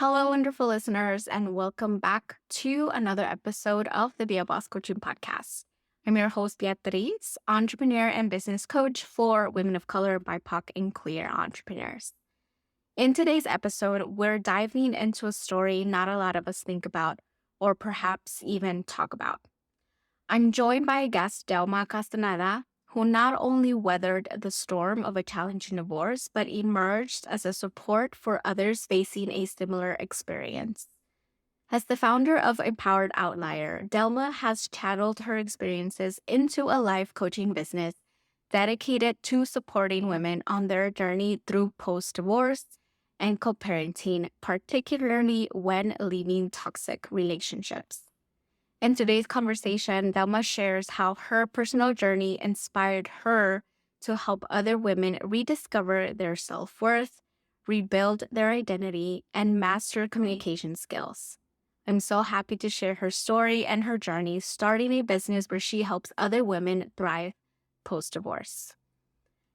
Hello, wonderful listeners, and welcome back to another episode of the BeaBossCoaching podcast. I'm your host, Beatriz, entrepreneur and business coach for women of color, BIPOC, and queer entrepreneurs. In today's episode, we're diving into a story not a lot of us think about or perhaps even talk about. I'm joined by a guest, Delma Castaneda, who not only weathered the storm of a challenging divorce, but emerged as a support for others facing a similar experience. As the founder of Empowered Outlier, Delma has channeled her experiences into a life coaching business dedicated to supporting women on their journey through post-divorce and co-parenting, particularly when leaving toxic relationships. In today's conversation, Delma shares how her personal journey inspired her to help other women rediscover their self-worth, rebuild their identity, and master communication skills. I'm so happy to share her story and her journey starting a business where she helps other women thrive post-divorce.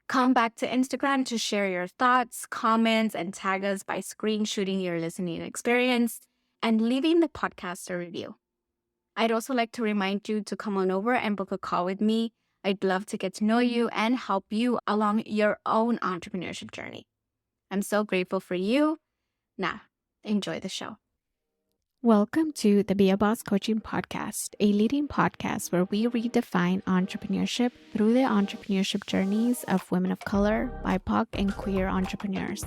Come back to Instagram to share your thoughts, comments, and tag us by screenshotting your listening experience and leaving the podcast a review. I'd also like to remind you to come on over and book a call with me. I'd love to get to know you and help you along your own entrepreneurship journey. I'm so grateful for you. Now, enjoy the show. Welcome to the Be a Boss Coaching Podcast, a leading podcast where we redefine entrepreneurship through the entrepreneurship journeys of women of color, BIPOC, and queer entrepreneurs.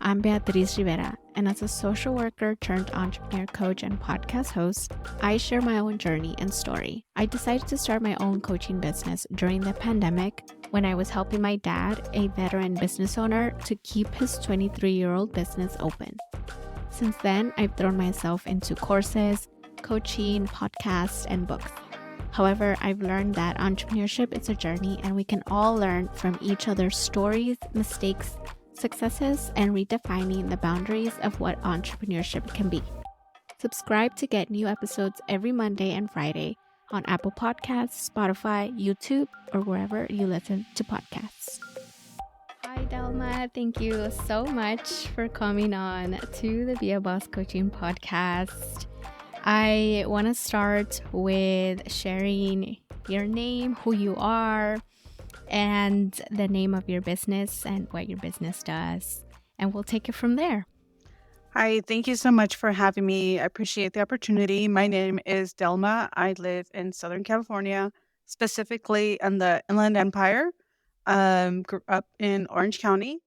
I'm Beatriz Rivera, and as a social worker turned entrepreneur coach and podcast host, I share my own journey and story. I decided to start my own coaching business during the pandemic when I was helping my dad, a veteran business owner, to keep his 23-year-old business open. Since then, I've thrown myself into courses, coaching, podcasts, and books. However, I've learned that entrepreneurship is a journey and we can all learn from each other's stories, mistakes, successes, and redefining the boundaries of what entrepreneurship can be. Subscribe to get new episodes every Monday and Friday on Apple Podcasts, Spotify, YouTube, or wherever you listen to podcasts. Hi, Delma. Thank you so much for coming on to the Be a Boss Coaching podcast. I want to start with sharing your name, who you are, and the name of your business and what your business does. And we'll take it from there. Hi, thank you so much for having me. I appreciate the opportunity. My name is Delma. I live in Southern California, specifically in the Inland Empire. Grew up in Orange County,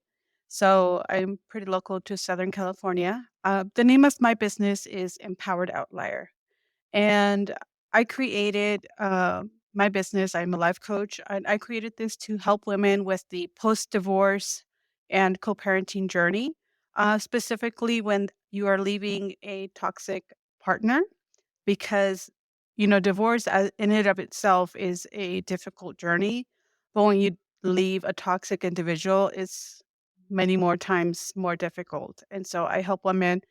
so I'm pretty local to Southern California. The name of my business is Empowered Outlier, and I created my business. I'm a life coach, and I created this to help women with the post-divorce and co-parenting journey, specifically when you are leaving a toxic partner, because divorce in and of itself is a difficult journey, but when you leave a toxic individual, it's many more times more difficult. And so I help women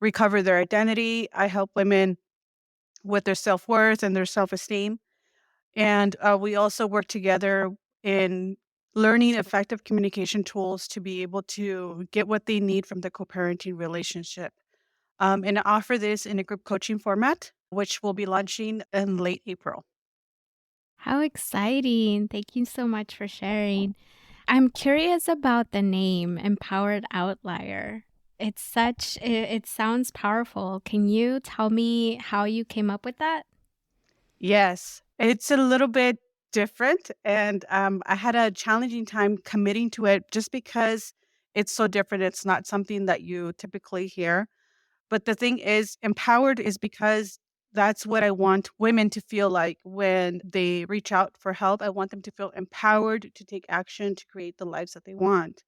recover their identity. I help women with their self-worth and their self-esteem. And we also work together in learning effective communication tools to be able to get what they need from the co-parenting relationship. And I offer this in a group coaching format, which will be launching in late April. How exciting. Thank you so much for sharing. I'm curious about the name Empowered Outlier. It sounds powerful. Can you tell me how you came up with that? Yes, it's a little bit different. And I had a challenging time committing to it just because it's so different. It's not something that you typically hear. But the thing is, empowered is because that's what I want women to feel like when they reach out for help. I want them to feel empowered to take action to create the lives that they want.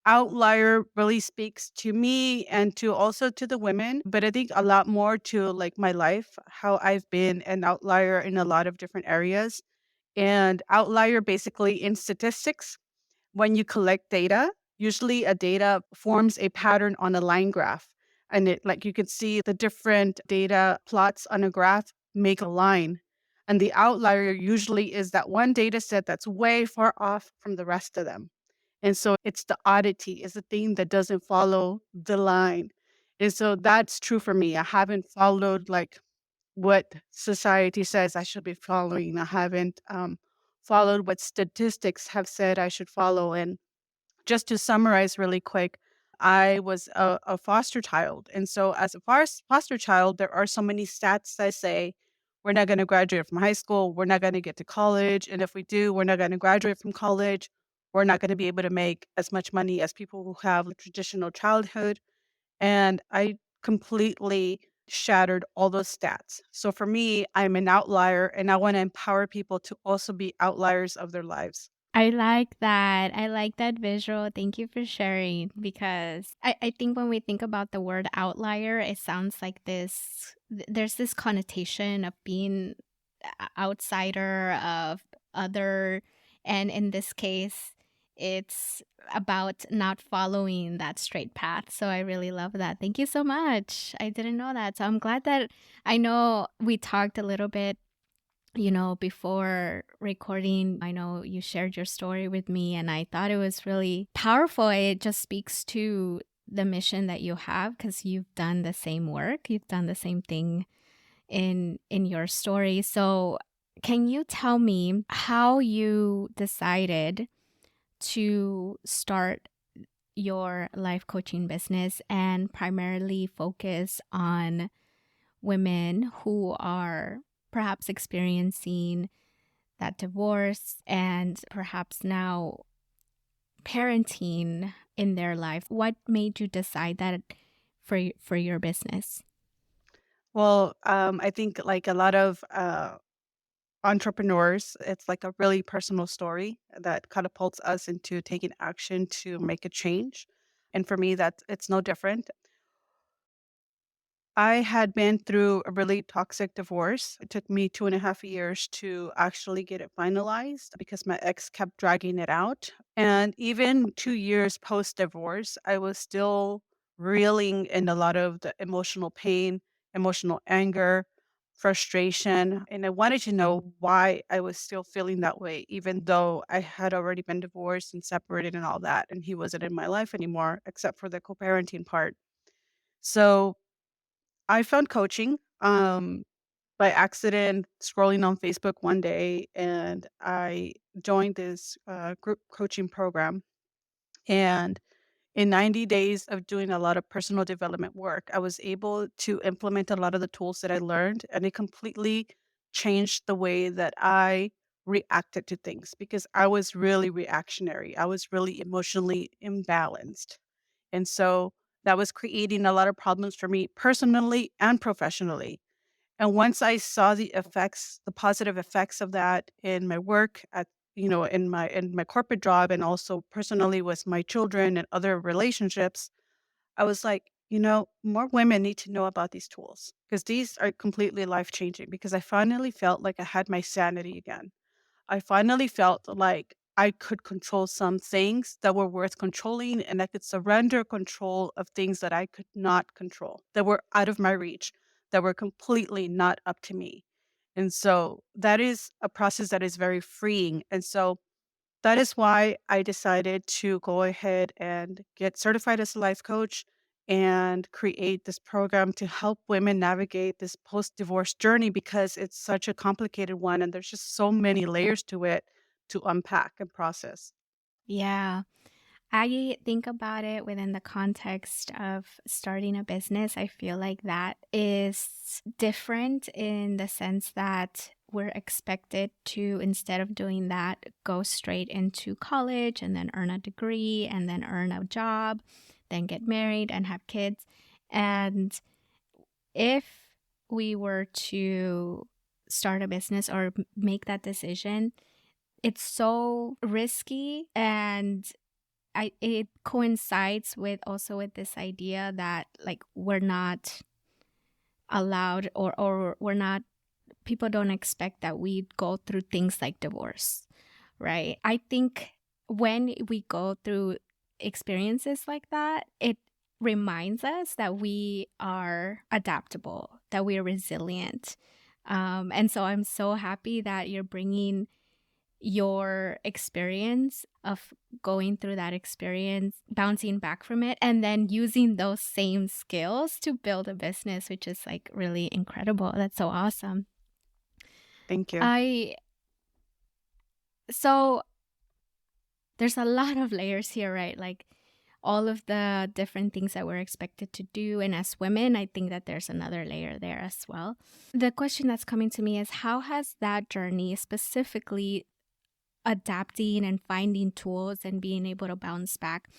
Outlier really speaks to me and to also to the women, but I think a lot more to like my life, how I've been an outlier in a lot of different areas. And outlier basically in statistics, when you collect data, usually a data forms a pattern on a line graph. And it like you could see the different data plots on a graph make a line. And the outlier usually is that one data set that's way far off from the rest of them. And so it's the oddity, is the thing that doesn't follow the line. And so that's true for me. I haven't followed like what society says I should be following. I haven't followed what statistics have said I should follow. And just to summarize really quick, I was a foster child. And so, as a foster child, there are so many stats that say we're not going to graduate from high school, we're not going to get to college. And if we do, we're not going to graduate from college. We're not going to be able to make as much money as people who have a traditional childhood. And I completely shattered all those stats. So for me, I'm an outlier and I want to empower people to also be outliers of their lives. I like that. I like that visual. Thank you for sharing because I think when we think about the word outlier, it sounds like there's this connotation of being outsider, of other. And in this case, it's about not following that straight path. So I really love that. Thank you so much. I didn't know that. So I'm glad that I know we talked a little bit before recording. I know you shared your story with me, and I thought it was really powerful. It just speaks to the mission that you have because you've done the same work, you've done the same thing in your story. So, can you tell me how you decided to start your life coaching business and primarily focus on women who are perhaps experiencing that divorce and perhaps now parenting in their life? What made you decide that for your business? Well, I think like a lot of entrepreneurs, it's like a really personal story that catapults us into taking action to make a change. And for me, that it's no different. I had been through a really toxic divorce. It took me 2.5 years to actually get it finalized because my ex kept dragging it out. And even 2 years post divorce, I was still reeling in a lot of the emotional pain, emotional anger, frustration. And I wanted to know why I was still feeling that way, even though I had already been divorced and separated and all that. And he wasn't in my life anymore, except for the co parenting part. So, I found coaching, by accident scrolling on Facebook one day, and I joined this, group coaching program, and in 90 days of doing a lot of personal development work, I was able to implement a lot of the tools that I learned, and it completely changed the way that I reacted to things because I was really reactionary. I was really emotionally imbalanced. And so that was creating a lot of problems for me personally and professionally. And once I saw the effects, the positive effects of that in my work at in my corporate job and also personally with my children and other relationships, I was like, more women need to know about these tools because these are completely life changing because I finally felt like I had my sanity again. I finally felt like I could control some things that were worth controlling, and I could surrender control of things that I could not control, that were out of my reach, that were completely not up to me. And so that is a process that is very freeing. And so that is why I decided to go ahead and get certified as a life coach and create this program to help women navigate this post divorce journey because it's such a complicated one and there's just so many layers to it to unpack and process. Yeah. I think about it within the context of starting a business. I feel like that is different in the sense that we're expected to, instead of doing that, go straight into college and then earn a degree and then earn a job, then get married and have kids. And if we were to start a business or make that decision, it's so risky, and it coincides with also with this idea that like we're not allowed, or we're not, people don't expect that we go through things like divorce, right? I think when we go through experiences like that, it reminds us that we are adaptable, that we are resilient. And so I'm so happy that you're bringing your experience of going through that experience, bouncing back from it, and then using those same skills to build a business, which is like really incredible. That's so awesome. Thank you. I so there's a lot of layers here, right? Like all of the different things that we're expected to do. And as women, I think that there's another layer there as well. The question that's coming to me is how has that journey, specifically adapting and finding tools and being able to bounce back,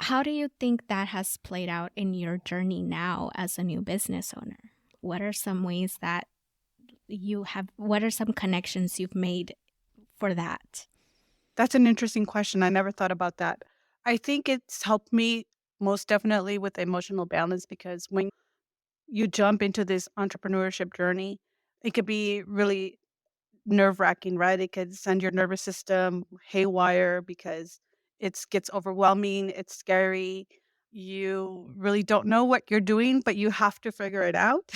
how do you think that has played out in your journey now as a new business owner? What are some ways that what are some connections you've made for that? That's an interesting question. I never thought about that. I think it's helped me most definitely with emotional balance because when you jump into this entrepreneurship journey, it could be really nerve-wracking, right? It could send your nervous system haywire because it gets overwhelming, it's scary. You really don't know what you're doing, but you have to figure it out.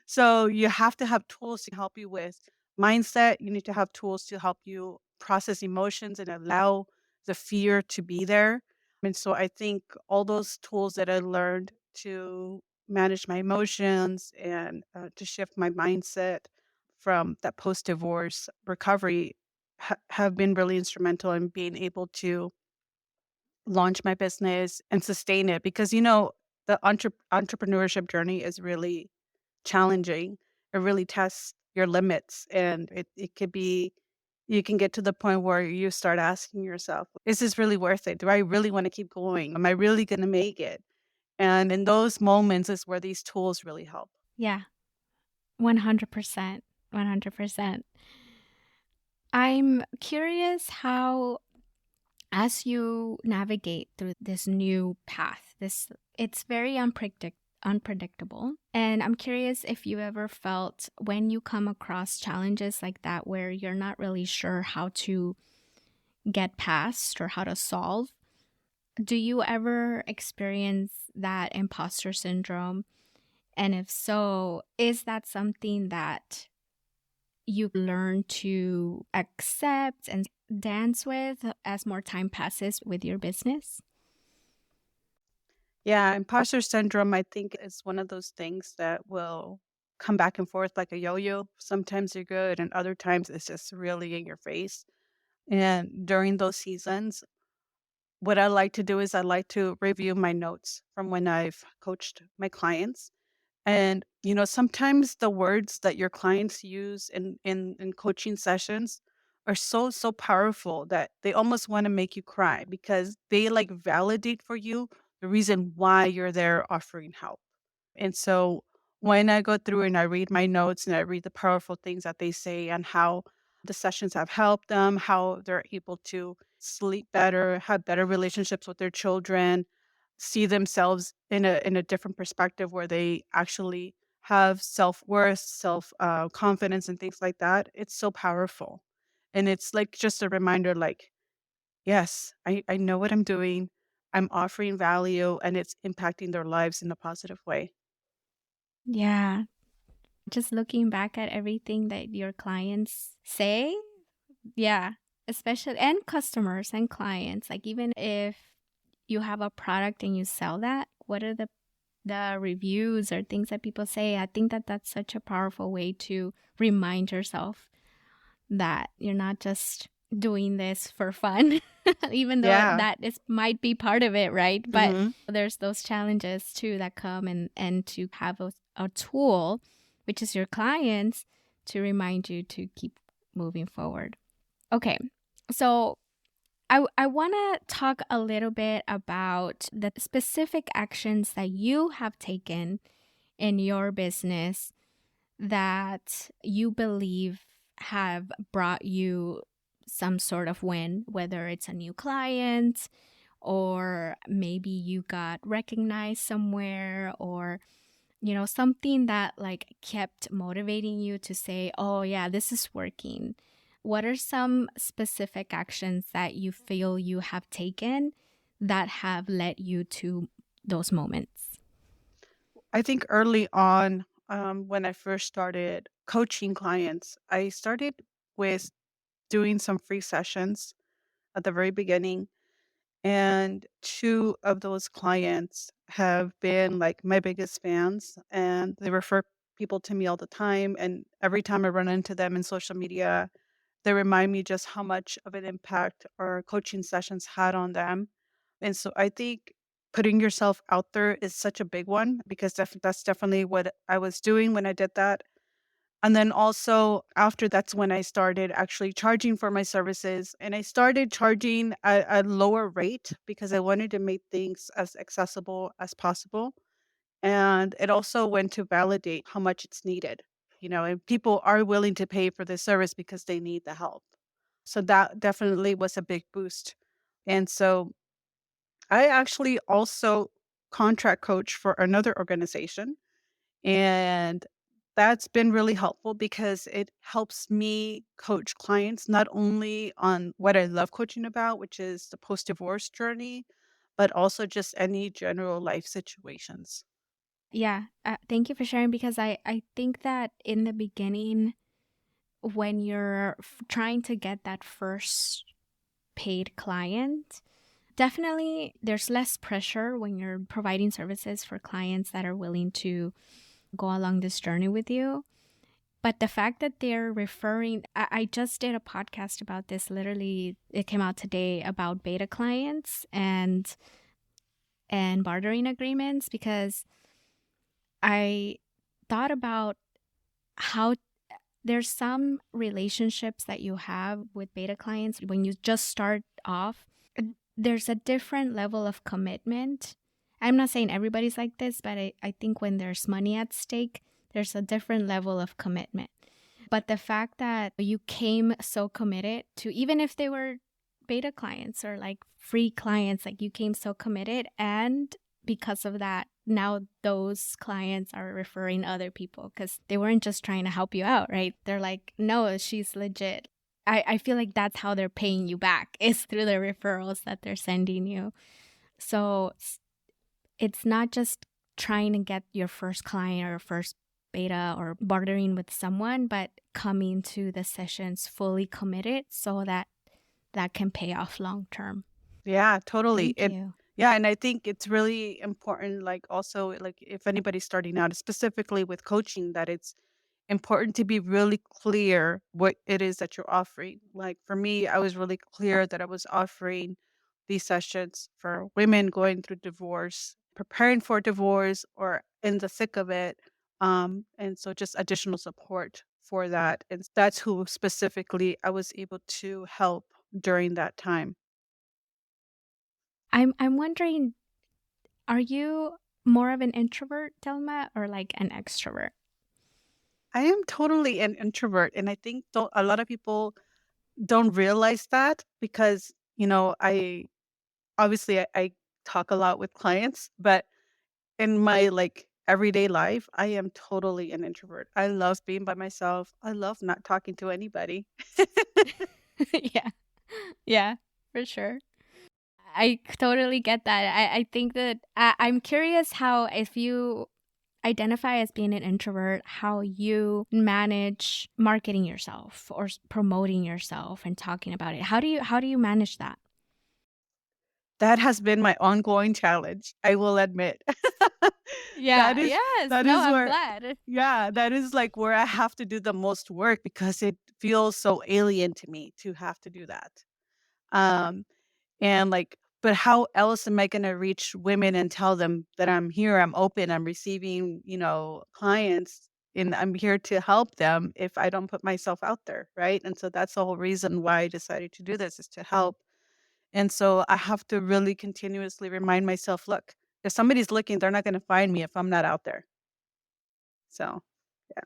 So you have to have tools to help you with mindset. You need to have tools to help you process emotions and allow the fear to be there. And so I think all those tools that I learned to manage my emotions and to shift my mindset from that post-divorce recovery have been really instrumental in being able to launch my business and sustain it because the entrepreneurship journey is really challenging. It really tests your limits and it could be you can get to the point where you start asking yourself, is this really worth it? Do I really want to keep going? Am I really going to make it? And in those moments is where these tools really help. Yeah, 100%. 100%. I'm curious how, as you navigate through this new path, it's very unpredictable. And I'm curious if you ever felt when you come across challenges like that where you're not really sure how to get past or how to solve, do you ever experience that imposter syndrome? And if so, is that something that you learn to accept and dance with as more time passes with your business? Yeah, imposter syndrome, I think, is one of those things that will come back and forth like a yo-yo. Sometimes you're good, and other times it's just really in your face. And during those seasons, what I like to do is I like to review my notes from when I've coached my clients. And sometimes the words that your clients use in coaching sessions are so powerful that they almost want to make you cry because they like validate for you the reason why you're there offering help. And so when I go through and I read my notes and I read the powerful things that they say and how the sessions have helped them, how they're able to sleep better, have better relationships with their children, see themselves in a different perspective where they actually have self-worth, self confidence and things like that. It's so powerful. And it's like just a reminder like, yes, I know what I'm doing. I'm offering value and it's impacting their lives in a positive way. Yeah. Just looking back at everything that your clients say, yeah, especially and customers and clients, like even if you have a product and you sell that, what are the reviews or things that people say? I think that that's such a powerful way to remind yourself that you're not just doing this for fun, even though Yeah. that is might be part of it, right? But Mhm. there's those challenges too that come, and to have a tool, which is your clients, to remind you to keep moving forward. Okay, so I want to talk a little bit about the specific actions that you have taken in your business that you believe have brought you some sort of win, whether it's a new client or maybe you got recognized somewhere, or something that like kept motivating you to say, oh yeah, this is working. What are some specific actions that you feel you have taken that have led you to those moments? I think early on, when I first started coaching clients, I started with doing some free sessions at the very beginning. And two of those clients have been like my biggest fans, and they refer people to me all the time. And every time I run into them in social media, they remind me just how much of an impact our coaching sessions had on them. And so I think putting yourself out there is such a big one because that's definitely what I was doing when I did that. And then also after that's when I started actually charging for my services. And I started charging at a lower rate because I wanted to make things as accessible as possible. And it also went to validate how much it's needed, and people are willing to pay for this service because they need the help. So that definitely was a big boost. And so I actually also contract coach for another organization. And that's been really helpful because it helps me coach clients not only on what I love coaching about, which is the post divorce journey, but also just any general life situations. Yeah, thank you for sharing because I think that in the beginning, when you're trying to get that first paid client, definitely there's less pressure when you're providing services for clients that are willing to go along this journey with you. But the fact that they're referring, I just did a podcast about this. Literally, it came out today about beta clients and bartering agreements because I thought about how there's some relationships that you have with beta clients when you just start off. There's a different level of commitment. I'm not saying everybody's like this, but I think when there's money at stake, there's a different level of commitment. But the fact that you came so committed to, even if they were beta clients or like free clients, like you came so committed. And because of that, now those clients are referring other people because they weren't just trying to help you out, right? They're like, no, she's legit. I feel like that's how they're paying you back is through the referrals that they're sending you. So it's not just trying to get your first client or first beta or bartering with someone, but coming to the sessions fully committed so that that can pay off long term. Yeah, totally. Thank you. Yeah, and I think it's really important, like also like if anybody's starting out, specifically with coaching, that it's important to be really clear what it is that you're offering. Like for me, I was really clear that I was offering these sessions for women going through divorce, preparing for divorce, or in the thick of it. And so just additional support for that. And that's who specifically I was able to help during that time. I'm wondering, are you more of an introvert, Delma, or like an extrovert? I am totally an introvert. And I think a lot of people don't realize that because, I obviously, I talk a lot with clients, but in my, like, everyday life, I am totally an introvert. I love being by myself. I love not talking to anybody. Yeah. Yeah, for sure. I totally get that. I think that I'm curious how, if you identify as being an introvert, how you manage marketing yourself or promoting yourself and talking about it. How do you manage that? That has been my ongoing challenge, I will admit. That Yeah, is yes. that No, is I'm where glad. yeah, that is, like, where I have to do the most work because it feels so alien to me to have to do that. Um And like, but how else am I gonna reach women and tell them that I'm here, I'm open, I'm receiving, clients, and I'm here to help them if I don't put myself out there, right? And so that's the whole reason why I decided to do this is to help. And so I have to really continuously remind myself, look, if somebody's looking, they're not gonna find me if I'm not out there. So yeah.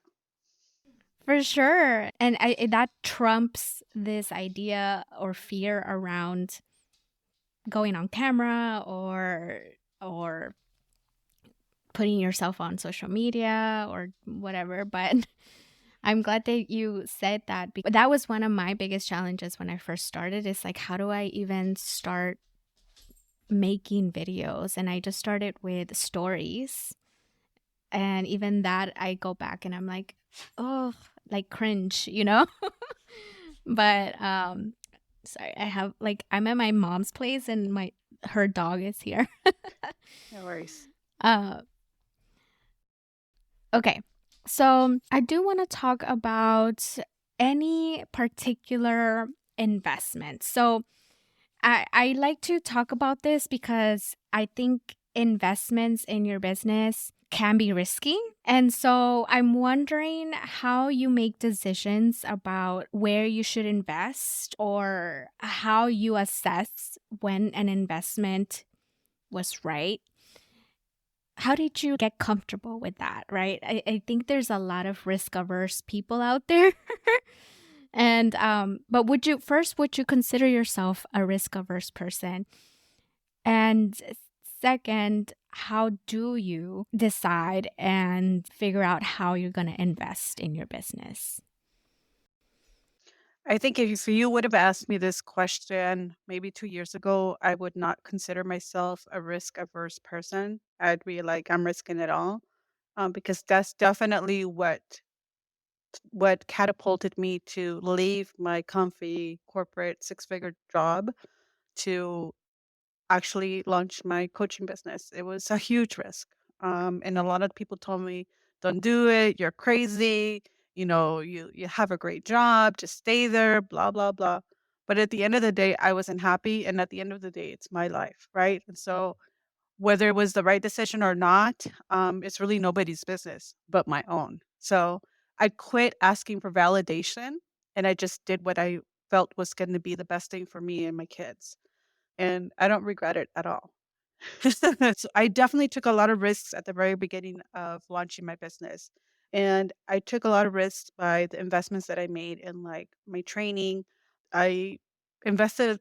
For sure. And that trumps this idea or fear around going on camera or putting yourself on social media or whatever. But I'm glad that you said that. That was one of my biggest challenges when I first started. Is like, how do I even start making videos? And I just started with stories. And even that, I go back and I'm like, oh, like cringe, But sorry, I'm at my mom's place and her dog is here. No worries. uh okay. So I do want to talk about any particular investment. So I like to talk about this because I think investments in your business can be risky. And so I'm wondering how you make decisions about where you should invest or how you assess when an investment was right. How did you get comfortable with that, right? I think there's a lot of risk averse people out there. And but would you consider yourself a risk averse person? And second, how do you decide and figure out how you're going to invest in your business? I think if you would have asked me this question maybe 2 years ago, I would not consider myself a risk averse person. I'd be like, I'm risking it all, because that's definitely what catapulted me to leave my comfy corporate six-figure job to actually launch my coaching business. It was a huge risk. And a lot of people told me, don't do it. You're crazy. You have a great job. Just stay there, blah, blah, blah. But at the end of the day, I wasn't happy. And at the end of the day, it's my life. Right. And so whether it was the right decision or not, it's really nobody's business but my own. So I quit asking for validation and I just did what I felt was going to be the best thing for me and my kids. And I don't regret it at all. So I definitely took a lot of risks at the very beginning of launching my business. And I took a lot of risks by the investments that I made in like my training. I invested a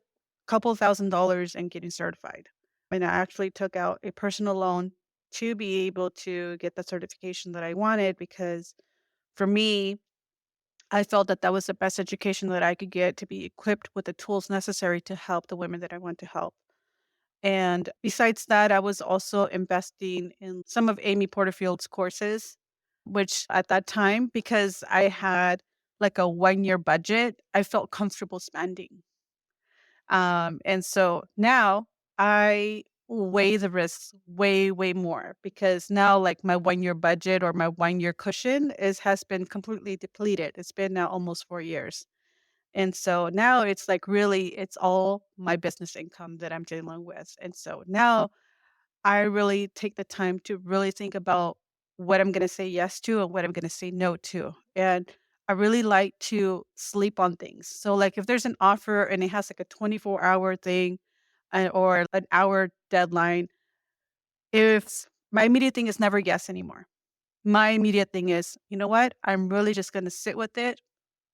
couple $1,000s in getting certified. And I actually took out a personal loan to be able to get the certification that I wanted because for me, I felt that that was the best education that I could get to be equipped with the tools necessary to help the women that I want to help. And besides that, I was also investing in some of Amy Porterfield's courses, which at that time, because I had like a 1 year budget, I felt comfortable spending. And so now I weigh the risks way, way more because now like my 1 year budget or my 1 year cushion has been completely depleted. It's been now almost 4 years. And so now it's like really, it's all my business income that I'm dealing with. And so now I really take the time to really think about what I'm going to say yes to and what I'm going to say no to. And I really like to sleep on things. So, like, if there's an offer and it has like a 24-hour thing or an hour deadline, if my immediate thing is never yes anymore. My immediate thing is, you know what? I'm really just going to sit with it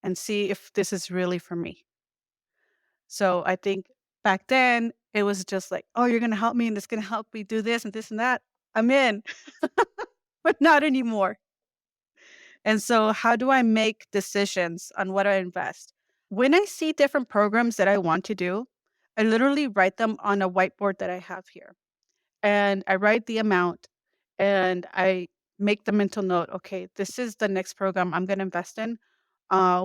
and see if this is really for me. So I think back then it was just like, "Oh, you're gonna help me and it's gonna help me do this and this and that." I'm in, but not anymore. And so how do I make decisions on what I invest? When I see different programs that I want to do, I literally write them on a whiteboard that I have here. And I write the amount and I make the mental note, okay, this is the next program I'm gonna invest in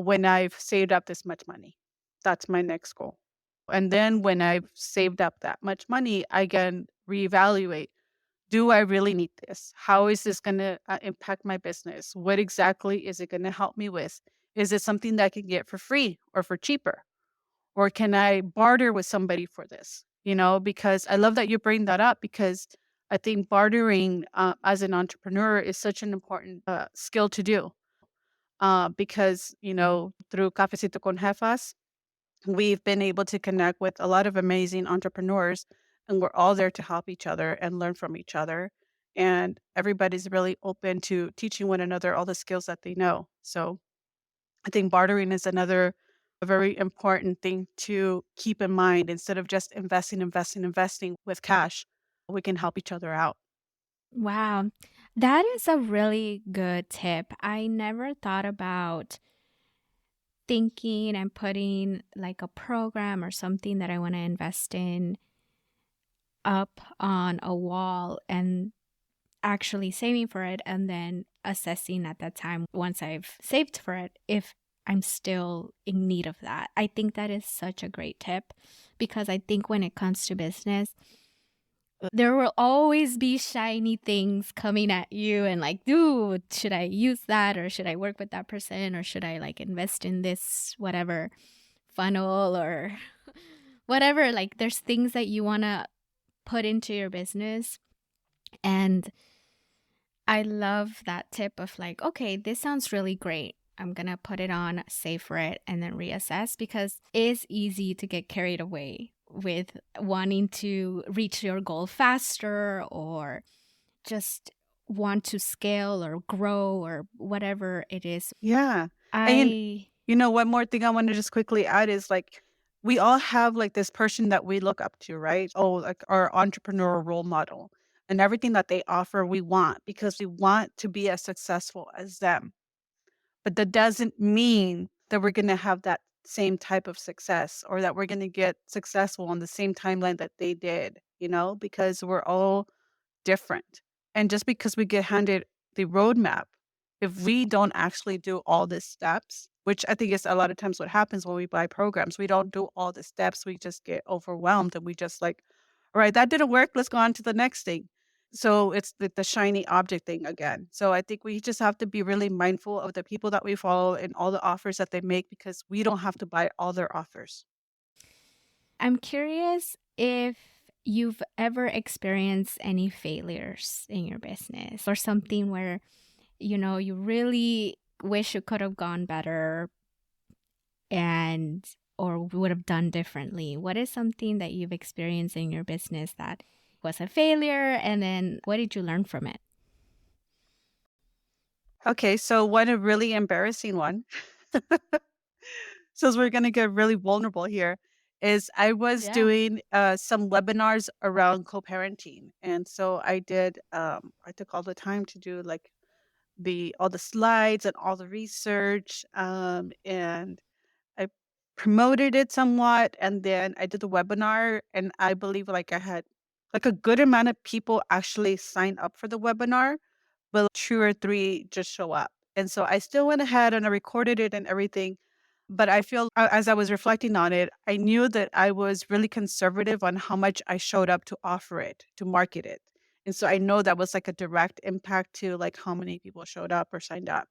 when I've saved up this much money. That's my next goal. And then when I've saved up that much money, I can reevaluate. Do I really need this? How is this going to impact my business? What exactly is it going to help me with? Is it something that I can get for free or for cheaper? Or can I barter with somebody for this? Because I love that you bring that up because I think bartering as an entrepreneur is such an important skill to do. Because, through Cafecito con Jefas, we've been able to connect with a lot of amazing entrepreneurs, and we're all there to help each other and learn from each other. And everybody's really open to teaching one another all the skills that they know. So I think bartering is another a very important thing to keep in mind instead of just investing with cash. We can help each other out. Wow. That is a really good tip. I never thought about thinking and putting like a program or something that I want to invest in up on a wall and actually saving for it and then assessing at that time once I've saved for it if I'm still in need of that. I think that is such a great tip because I think when it comes to business, there will always be shiny things coming at you and like, dude, should I use that or should I work with that person or should I like invest in this whatever funnel or whatever. Like there's things that you want to put into your business. And I love that tip of like, okay, this sounds really great. I'm going to put it on, save for it, and then reassess because it's easy to get carried away with wanting to reach your goal faster or just want to scale or grow or whatever it is. Yeah. And I, one more thing I want to just quickly add is like we all have like this person that we look up to, right? Oh, like our entrepreneurial role model and everything that they offer, we want because we want to be as successful as them. But that doesn't mean that we're going to have that same type of success or that we're going to get successful on the same timeline that they did, because we're all different. And just because we get handed the roadmap, if we don't actually do all the steps, which I think is a lot of times what happens when we buy programs, we don't do all the steps. We just get overwhelmed and we just like, all right, that didn't work. Let's go on to the next thing. So it's the shiny object thing again. So I think we just have to be really mindful of the people that we follow and all the offers that they make because we don't have to buy all their offers. I'm curious if you've ever experienced any failures in your business or something where, you really wish you could have gone better and or would have done differently. What is something that you've experienced in your business that was a failure? And then what did you learn from it? Okay, so one a really embarrassing one. Since we're gonna get really vulnerable here, is I was Yeah. doing some webinars around co-parenting, and so I took all the time to do like the all the slides and all the research, and I promoted it somewhat, and then I did the webinar, and I believe like I had like a good amount of people actually sign up for the webinar, but 2 or 3 just show up. And so I still went ahead and I recorded it and everything, but I feel as I was reflecting on it, I knew that I was really conservative on how much I showed up to offer it, to market it. And so I know that was like a direct impact to like how many people showed up or signed up.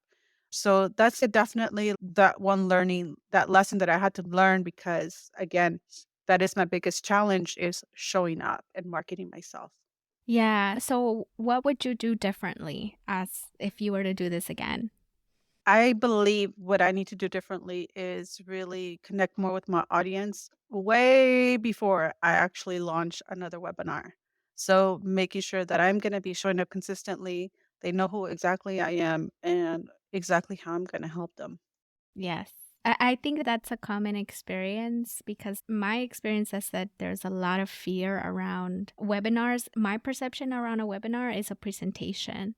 So that's definitely that one learning, that lesson that I had to learn because again, that is my biggest challenge is showing up and marketing myself. Yeah. So what would you do differently as if you were to do this again? I believe what I need to do differently is really connect more with my audience way before I actually launch another webinar. So making sure that I'm going to be showing up consistently, they know who exactly I am and exactly how I'm going to help them. Yes. I think that's a common experience because my experience is that there's a lot of fear around webinars. My perception around a webinar is a presentation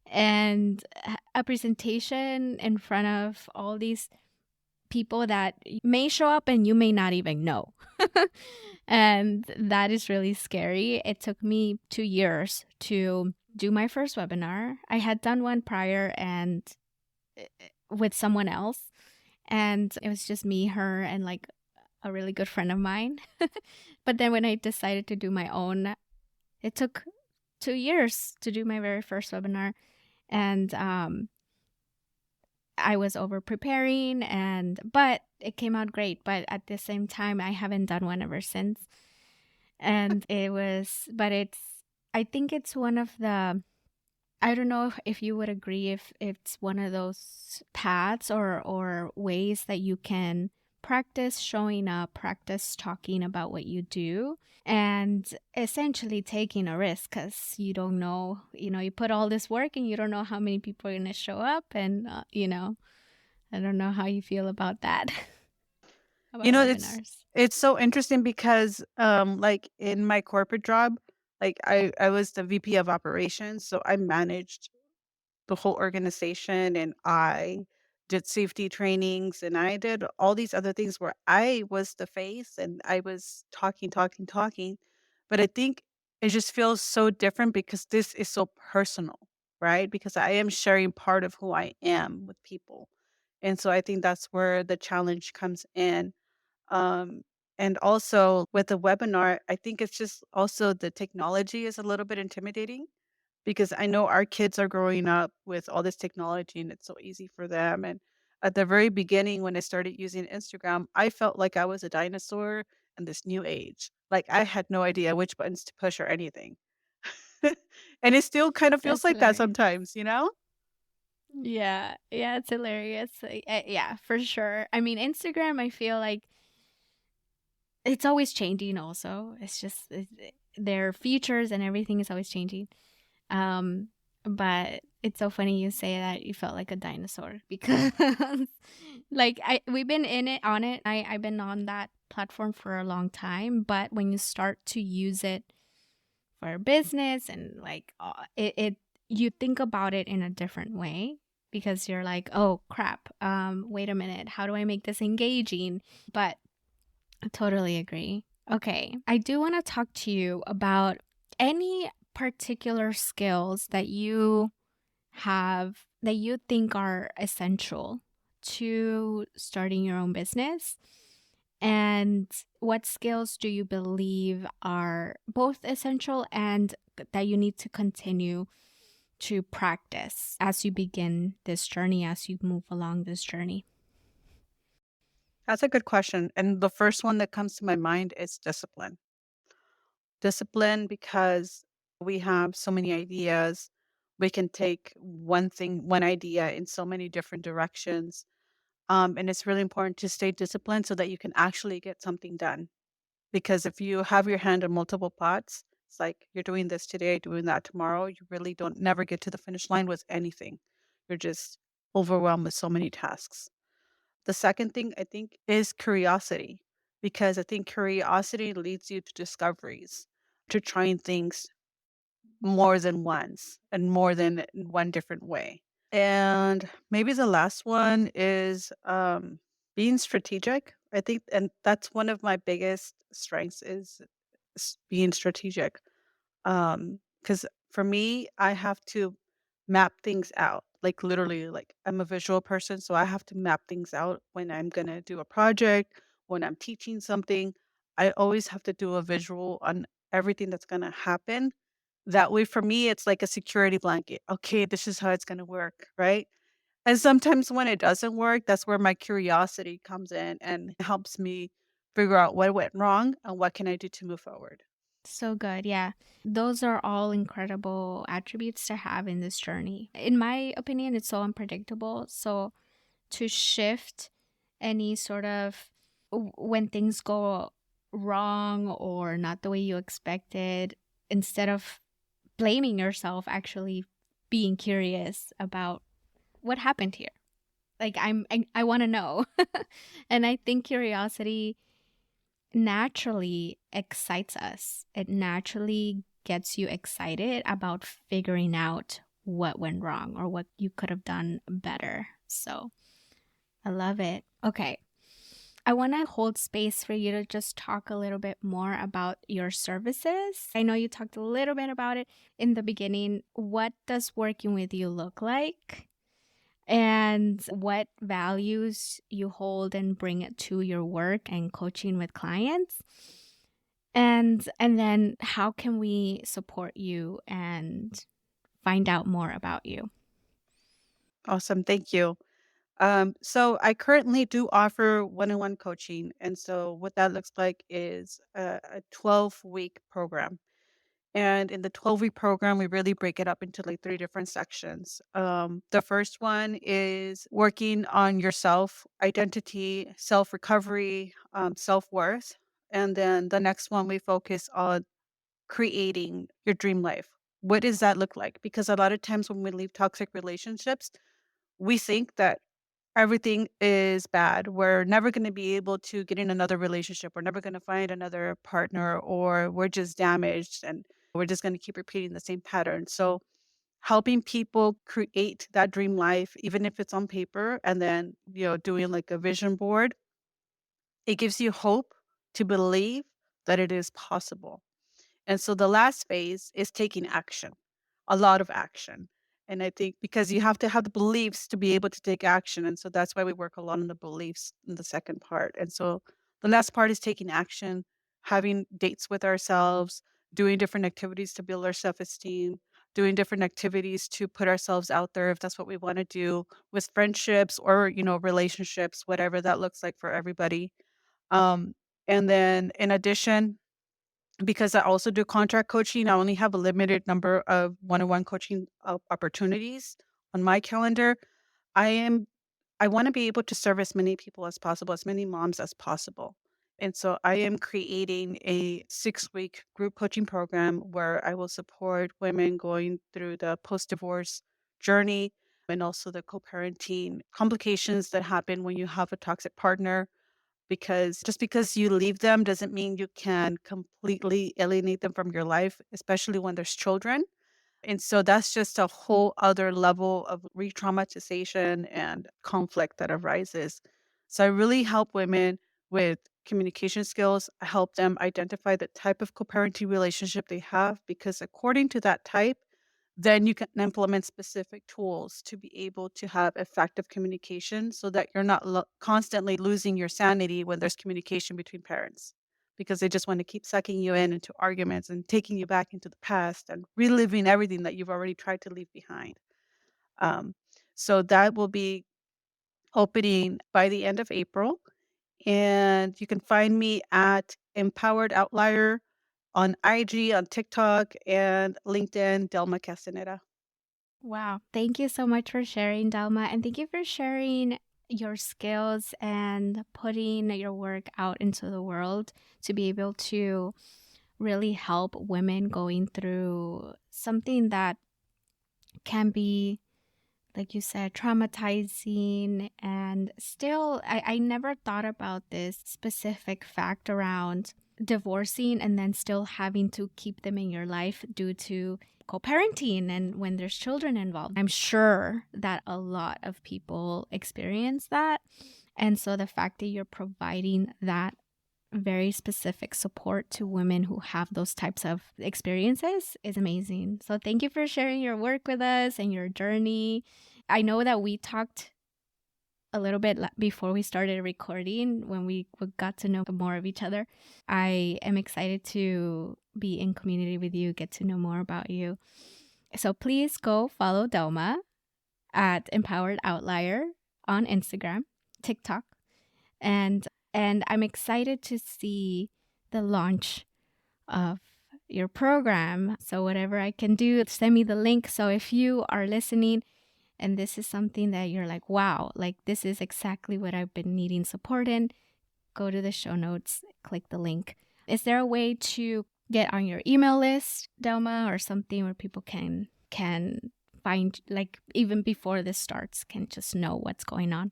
and a presentation in front of all these people that may show up and you may not even know. And that is really scary. It took me 2 years to do my first webinar. I had done one prior and with someone else, and it was just me, her, and like a really good friend of mine. But then when I decided to do my own, it took 2 years to do my very first webinar. And I was over preparing but it came out great. But at the same time, I haven't done one ever since. And I think it's one of the, I don't know if you would agree if it's one of those paths or ways that you can practice showing up, practice talking about what you do, and essentially taking a risk because you don't know, you put all this work and you don't know how many people are going to show up. And, I don't know how you feel about that, You about know, webinars. it's so interesting because like in my corporate job, like I was the VP of operations, so I managed the whole organization and I did safety trainings and I did all these other things where I was the face and I was talking, talking, talking. But I think it just feels so different because this is so personal, right? Because I am sharing part of who I am with people. And so I think that's where the challenge comes in. Um, and also with the webinar, I think it's just also the technology is a little bit intimidating because I know our kids are growing up with all this technology and it's so easy for them. And at the very beginning, when I started using Instagram, I felt like I was a dinosaur in this new age. Like I had no idea which buttons to push or anything. And it still kind of feels That's like that hilarious. sometimes, you know? Yeah, yeah, it's hilarious. Yeah, for sure. I mean, Instagram, I feel like it's always changing. Also, it's just their features and everything is always changing. Um, but it's so funny you say that you felt like a dinosaur because, like, we've been in it on it. I've been on that platform for a long time, but when you start to use it for business and like it you think about it in a different way because you're like, oh crap, wait a minute, how do I make this engaging? But I totally agree. Okay, I do want to talk to you about any particular skills that you have that you think are essential to starting your own business, and what skills do you believe are both essential and that you need to continue to practice as you begin this journey, as you move along this journey? That's a good question. And the first one that comes to my mind is discipline. Discipline because we have so many ideas. We can take one idea in so many different directions. And it's really important to stay disciplined so that you can actually get something done. Because if you have your hand in multiple pots, it's like you're doing this today, doing that tomorrow. You really don't never get to the finish line with anything. You're just overwhelmed with so many tasks. The second thing I think is curiosity, because I think curiosity leads you to discoveries, to trying things more than once and more than one different way. And maybe the last one is being strategic. I think, and that's one of my biggest strengths is being strategic. Because for me, I have to map things out. Like literally, like I'm a visual person, so I have to map things out when I'm gonna do a project, when I'm teaching something. I always have to do a visual on everything that's gonna happen. That way, for me, it's like a security blanket. Okay, this is how it's gonna work, right? And sometimes when it doesn't work, that's where my curiosity comes in and helps me figure out what went wrong and what can I do to move forward. So good. Yeah. Those are all incredible attributes to have in this journey. In my opinion, it's so unpredictable. So to shift any sort of when things go wrong or not the way you expected, instead of blaming yourself, actually being curious about what happened here. Like I want to know. And I think curiosity naturally excites us. It naturally gets you excited about figuring out what went wrong or what you could have done better. So I love it. Okay. I want to hold space for you to just talk a little bit more about your services. I know you talked a little bit about it in the beginning. What does working with you look like? And what values you hold and bring it to your work and coaching with clients? And then how can we support you and find out more about you? Awesome. Thank you. So I currently do offer one-on-one coaching. And so what that looks like is a 12-week program. And in the 12-week program, we really break it up into like three different sections. The first one is working on yourself, identity, self recovery, self worth. And then the next one, we focus on creating your dream life. What does that look like? Because a lot of times when we leave toxic relationships, we think that everything is bad. We're never going to be able to get in another relationship. We're never going to find another partner, or we're just damaged and we're just going to keep repeating the same pattern. So, helping people create that dream life, even if it's on paper, and then, doing like a vision board, it gives you hope to believe that it is possible. And so, the last phase is taking action, a lot of action. And I think because you have to have the beliefs to be able to take action. And so that's why we work a lot on the beliefs in the second part. And so the last part is taking action, having dates with ourselves, doing different activities to build our self esteem, doing different activities to put ourselves out there if that's what we want to do with friendships or, relationships, whatever that looks like for everybody. Um, and then in addition, because I also do contract coaching, I only have a limited number of one-on-one coaching opportunities on my calendar. I am I want to be able to serve as many people as possible, as many moms as possible. And so I am creating a 6-week group coaching program where I will support women going through the post-divorce journey and also the co-parenting complications that happen when you have a toxic partner, because just because you leave them doesn't mean you can completely alienate them from your life, especially when there's children. And so that's just a whole other level of re-traumatization and conflict that arises. So I really help women with communication skills. I help them identify the type of co-parenting relationship they have, because according to that type, then you can implement specific tools to be able to have effective communication so that you're not constantly losing your sanity when there's communication between parents, because they just want to keep sucking you in into arguments and taking you back into the past and reliving everything that you've already tried to leave behind. Um, so that will be opening by the end of April. And you can find me at Empowered Outlier on IG, on TikTok, and LinkedIn, Delma Castaneda. Wow. Thank you so much for sharing, Dalma. And thank you for sharing your skills and putting your work out into the world to be able to really help women going through something that can be, like you said, traumatizing. And still, I never thought about this specific fact around divorcing and then still having to keep them in your life due to co-parenting and when there's children involved. I'm sure that a lot of people experience that. And so the fact that you're providing that very specific support to women who have those types of experiences is amazing. So thank you for sharing your work with us and your journey. I know that we talked a little bit before we started recording when we got to know more of each other. I am excited to be in community with you, get to know more about you. So please go follow Delma at Empowered Outlier on Instagram, TikTok, and I'm excited to see the launch of your program. So whatever I can do, send me the link. So if you are listening and this is something that you're like, wow, like this is exactly what I've been needing support in, go to the show notes, click the link. Is there a way to get on your email list, Delma, or something where people can find, like even before this starts, can just know what's going on?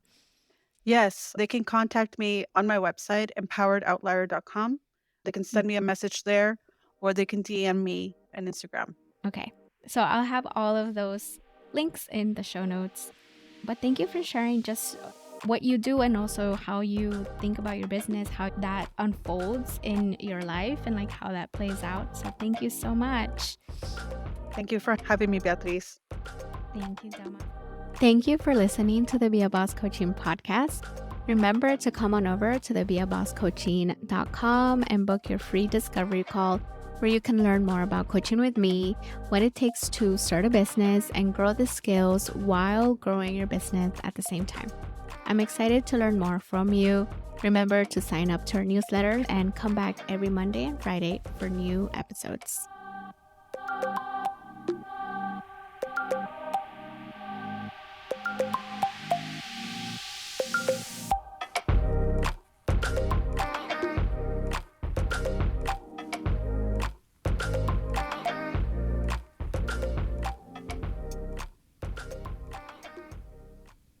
Yes, they can contact me on my website, empoweredoutlier.com. They can send me a message there, or they can DM me on Instagram. Okay. So I'll have all of those links in the show notes. But thank you for sharing just what you do and also how you think about your business, how that unfolds in your life and like how that plays out. So thank you so much. Thank you for having me, Beatriz. Thank you, Delma. Thank you for listening to the Be a Boss Coaching podcast. Remember to come on over to the BeaBossCoaching.com and book your free discovery call where you can learn more about coaching with me, what it takes to start a business and grow the skills while growing your business at the same time. I'm excited to learn more from you. Remember to sign up to our newsletter and come back every Monday and Friday for new episodes.